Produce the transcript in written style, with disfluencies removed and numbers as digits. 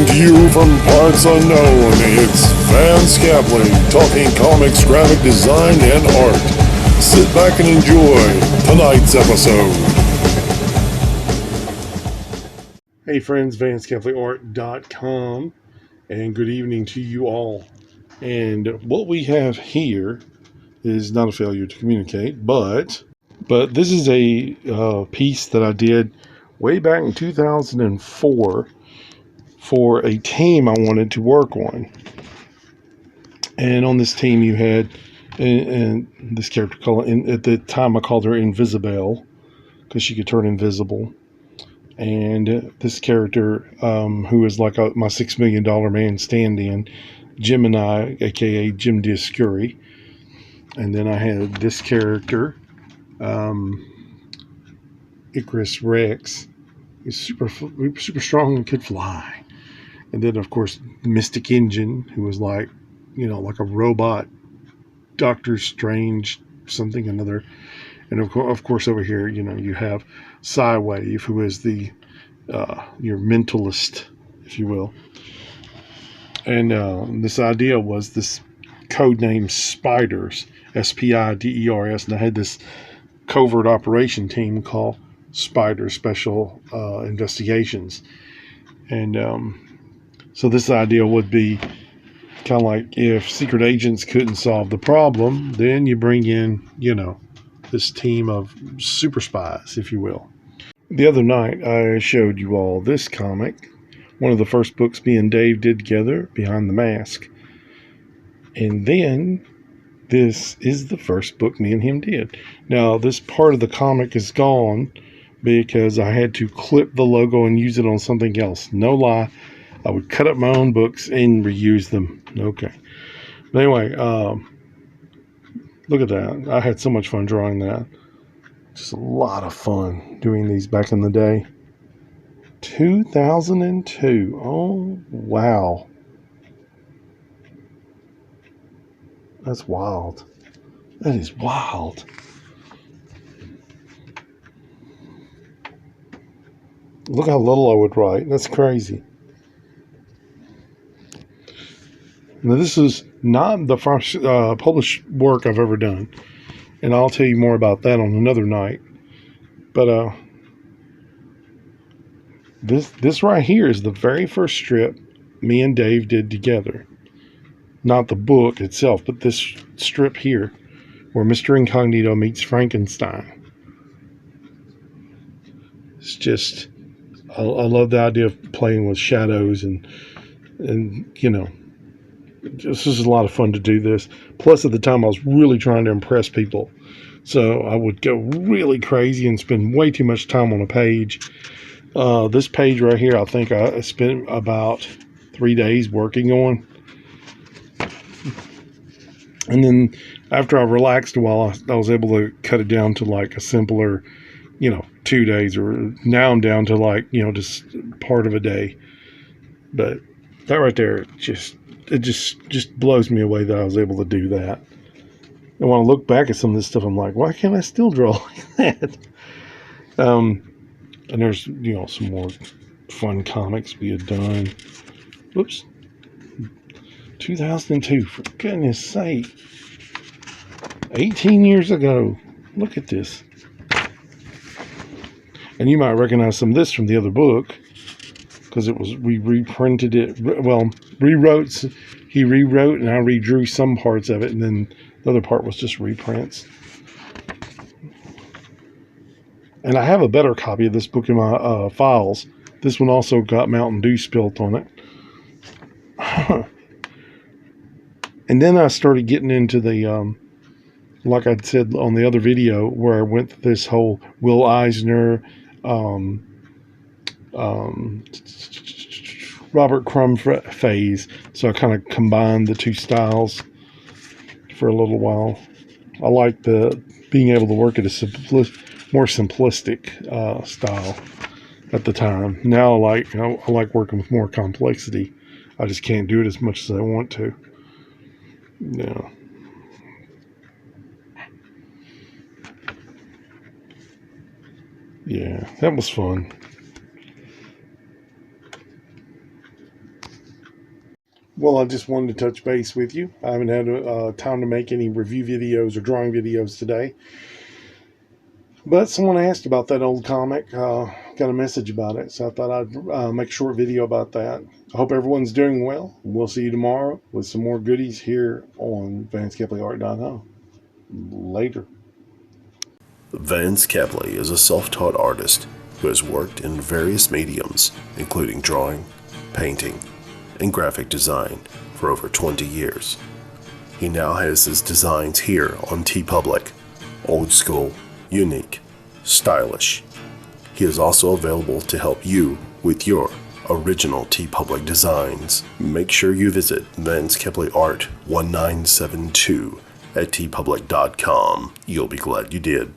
Coming to you from parts unknown, it's Vance Capley talking comics, graphic design, and art. Sit back and enjoy tonight's episode. Hey friends, VanceCapleyArt.com, and good evening to you all. And what we have here is not a failure to communicate, but this is a piece that I did way back in 2004 for a team I wanted to work on. And on this team you had, and this character, at the time I called her Invisible, because she could turn invisible. And this character, who is like my $6 million man stand-in, Gemini, aka Jim Dioscuri. And then I had this character, Icarus Rex. He's super strong and could fly. And then, of course, Mystic Engine, who was like, like a robot, Doctor Strange, something another. And of course, over here, you have Psywave, who is your mentalist, if you will. And this idea was this code name SPIES, SPIDERS, and I had this covert operation team called SPIES, Special Investigations. And so this idea would be kind of like if secret agents couldn't solve the problem, then you bring in, this team of super spies, if you will. The other night, I showed you all this comic, one of the first books me and Dave did together, Behind the Mask. And then this is the first book me and him did. Now, this part of the comic is gone because I had to clip the logo and use it on something else. No lie. I would cut up my own books and reuse them. Okay. But anyway, look at that. I had so much fun drawing that. Just a lot of fun doing these back in the day. 2002. Oh, wow. That's wild. That is wild. Look how little I would write. That's crazy. Now, this is not the first published work I've ever done, and I'll tell you more about that on another night. But this right here is the very first strip me and Dave did together. Not the book itself, but this strip here, where Mr. Incognito meets Frankenstein. It's just, I love the idea of playing with shadows and this is a lot of fun to do this. Plus, at the time, I was really trying to impress people. So I would go really crazy and spend way too much time on a page. This page right here, I think I spent about 3 days working on. And then after I relaxed a while, I was able to cut it down to like a simpler, 2 days. Or now I'm down to like, just part of a day. But that right there, it just blows me away that I was able to do that. And when I look back at some of this stuff, I'm like, why can't I still draw like that? And there's, some more fun comics we had done. Whoops. 2002, for goodness sake. 18 years ago. Look at this. And you might recognize some of this from the other book, because we reprinted it. Well, he rewrote and I redrew some parts of it, and then the other part was just reprints. And I have a better copy of this book in my files. This one also got Mountain Dew spilt on it. And then I started getting into the, like I said on the other video, where I went through this whole Will Eisner, Robert Crumb phase. So I kind of combined the two styles for a little while. I like being able to work at a more simplistic style at the time. Now I like working with more complexity. I just can't do it as much as I want to. Yeah. Yeah, that was fun. Well, I just wanted to touch base with you. I haven't had time to make any review videos or drawing videos today. But someone asked about that old comic, got a message about it, so I thought I'd make a short video about that. I hope everyone's doing well. We'll see you tomorrow with some more goodies here on VanceCapleyArt.com. Later. Vance Capley is a self-taught artist who has worked in various mediums, including drawing, painting, and graphic design for over 20 years. He now has his designs here on TEEPUBLIC, old school, unique, stylish. He is also available to help you with your original TEEPUBLIC designs. Make sure you visit Vance Capley Art 1972 at teepublic.com. You'll be glad you did.